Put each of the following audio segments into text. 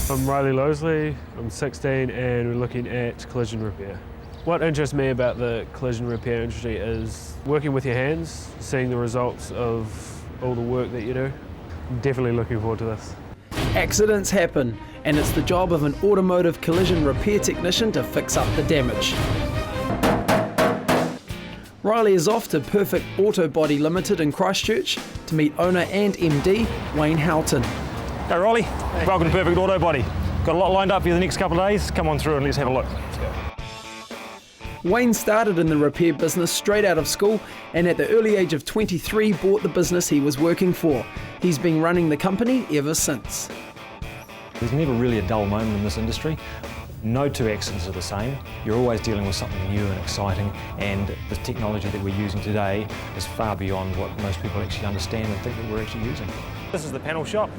I'm Riley Losley, I'm 16 and we're looking at collision repair. What interests me about the collision repair industry is working with your hands, seeing the results of all the work that you do. I'm definitely looking forward to this. Accidents happen, and it's the job of an automotive collision repair technician to fix up the damage. Riley is off to Perfect Autobody Limited in Christchurch to meet owner and MD Wayne Houghton. Hey Riley, welcome to Perfect Autobody. Got a lot lined up for you the next couple of days. Come on through and let's have a look. Wayne started in the repair business straight out of school, and at the early age of 23 bought the business he was working for. He's been running the company ever since. There's never really a dull moment in this industry. No two accidents are the same. You're always dealing with something new and exciting, and the technology that we're using today is far beyond what most people actually understand and think that we're actually using. This is the panel shop.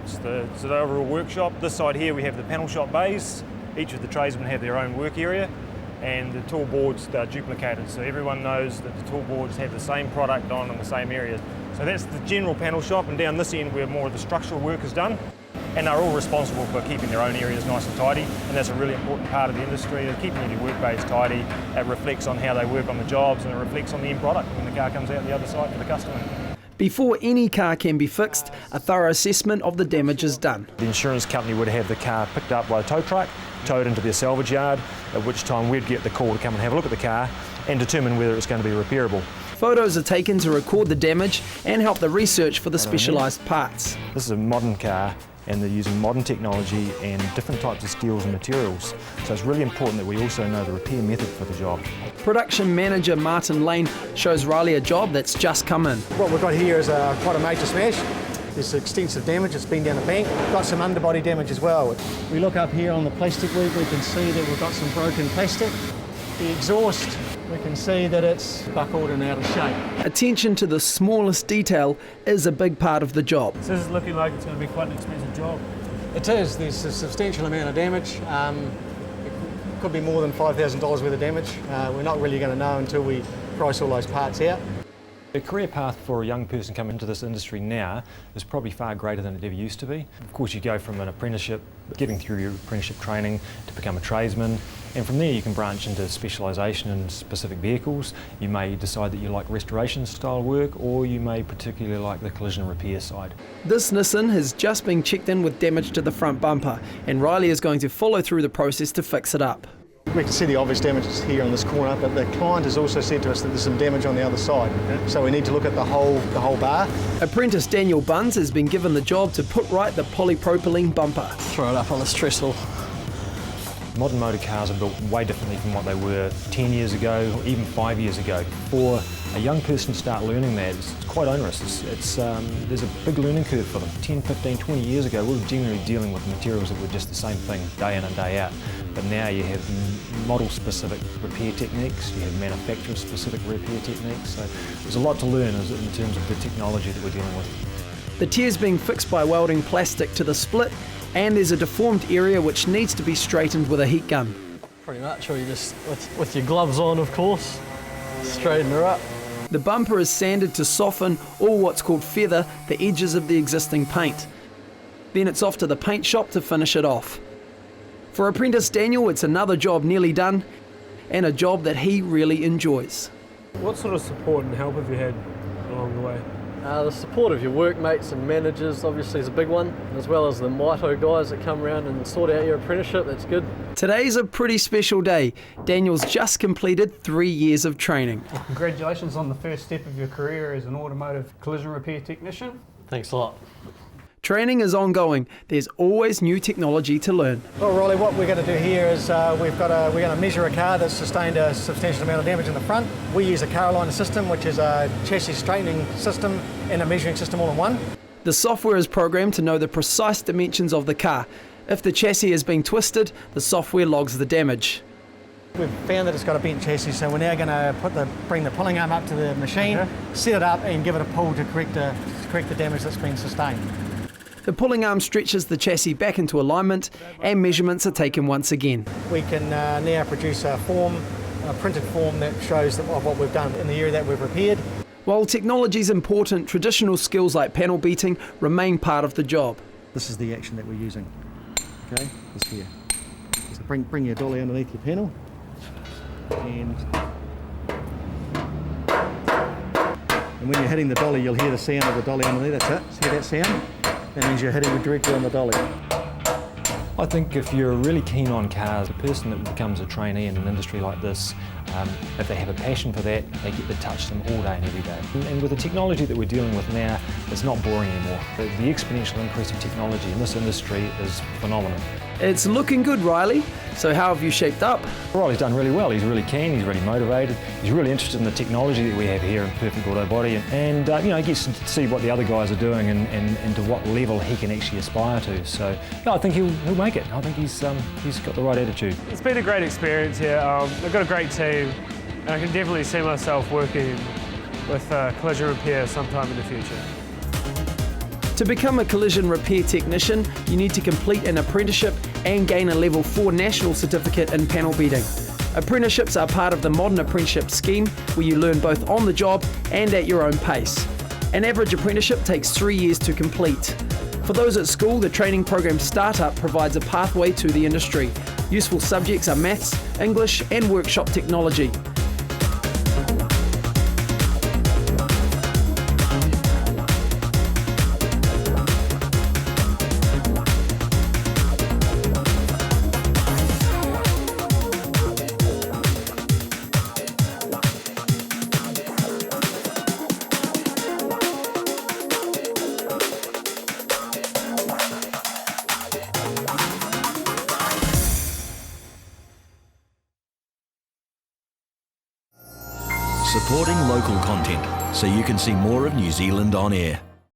It's the overall workshop. This side here we have the panel shop bays. Each of the tradesmen have their own work area, and the tool boards are duplicated, so everyone knows that the tool boards have the same product on in the same areas. So that's the general panel shop, and down this end where more of the structural work is done. And they're all responsible for keeping their own areas nice and tidy, and that's a really important part of the industry, keeping your work bays tidy. It reflects on how they work on the jobs, and it reflects on the end product when the car comes out the other side for the customer. Before any car can be fixed, a thorough assessment of the damage is done. The insurance company would have the car picked up by a tow truck, towed into their salvage yard, at which time we'd get the call to come and have a look at the car and determine whether it's going to be repairable. Photos are taken to record the damage and help the research for the specialised parts. This is a modern car, and they're using modern technology and different types of steels and materials. So it's really important that we also know the repair method for the job. Production manager Martin Lane shows Riley a job that's just come in. What we've got here is quite a major smash. There's extensive damage, it's been down the bank. Got some underbody damage as well. We look up here on the plastic work, we can see that we've got some broken plastic. The exhaust, we can see that it's buckled and out of shape. Attention to the smallest detail is a big part of the job. So this is looking like it's going to be quite an expensive job. It is, there's a substantial amount of damage. It could be more than $5,000 worth of damage. We're not really going to know until we price all those parts out. The career path for a young person coming into this industry now is probably far greater than it ever used to be. Of course, you go from an apprenticeship, getting through your apprenticeship training to become a tradesman, and from there you can branch into specialisation in specific vehicles. You may decide that you like restoration style work, or you may particularly like the collision repair side. This Nissan has just been checked in with damage to the front bumper, and Riley is going to follow through the process to fix it up. We can see the obvious damages here on this corner, but the client has also said to us that there's some damage on the other side. So we need to look at the whole bar. Apprentice Daniel Bunns has been given the job to put right the polypropylene bumper. Throw it up on the trestle. Modern motor cars are built way differently from what they were 10 years ago, or even 5 years ago. For a young person to start learning that, it's quite onerous. There's a big learning curve for them. 10, 15, 20 years ago, we were generally dealing with materials that were just the same thing day in and day out. But now you have model-specific repair techniques, you have manufacturer-specific repair techniques, so there's a lot to learn in terms of the technology that we're dealing with. The tier's being fixed by welding plastic to the split, and there's a deformed area which needs to be straightened with a heat gun. Pretty much, or you just, with your gloves on of course, straighten her up. The bumper is sanded to soften, or what's called feather, the edges of the existing paint. Then it's off to the paint shop to finish it off. For apprentice Daniel, it's another job nearly done, and a job that he really enjoys. What sort of support and help have you had along the way? The support of your workmates and managers obviously is a big one, as well as the Mito guys that come around and sort out your apprenticeship. That's good. Today's a pretty special day. Daniel's just completed 3 years of training. Well, congratulations on the first step of your career as an automotive collision repair technician. Thanks a lot. Training is ongoing. There's always new technology to learn. Well, Riley, what we're going to do here is we're going to measure a car that's sustained a substantial amount of damage in the front. We use a Carolina system, which is a chassis straightening system and a measuring system all in one. The software is programmed to know the precise dimensions of the car. If the chassis has been twisted, the software logs the damage. We've found that it's got a bent chassis, so we're now going to bring the pulling arm up to the machine, set it up and give it a pull to correct the damage that's been sustained. The pulling arm stretches the chassis back into alignment, and measurements are taken once again. We can now produce a printed form that shows of what we've done in the area that we've repaired. While technology is important, traditional skills like panel beating remain part of the job. This is the action that we're using. Okay, just here. So bring your dolly underneath your panel, and when you're hitting the dolly, you'll hear the sound of the dolly underneath. That's it. See that sound? That means you're hitting it directly on the dolly. I think if you're really keen on cars, a person that becomes a trainee in an industry like this, if they have a passion for that, they get to touch them all day and every day. And with the technology that we're dealing with now, it's not boring anymore. The exponential increase of technology in this industry is phenomenal. It's looking good, Riley. So how have you shaped up? Riley's done really well. He's really keen, he's really motivated, he's really interested in the technology that we have here in Perfect Autobody, and he gets to see what the other guys are doing and to what level he can actually aspire to. So I think he'll make it. I think he's got the right attitude. It's been a great experience here. I've got a great team, and I can definitely see myself working with collision repair sometime in the future. To become a collision repair technician, you need to complete an apprenticeship and gain a level 4 national certificate in panel beating. Apprenticeships are part of the modern apprenticeship scheme, where you learn both on the job and at your own pace. An average apprenticeship takes 3 years to complete. For those at school, the training program Startup provides a pathway to the industry. Useful subjects are maths, English and workshop technology. Supporting local content so you can see more of New Zealand on air.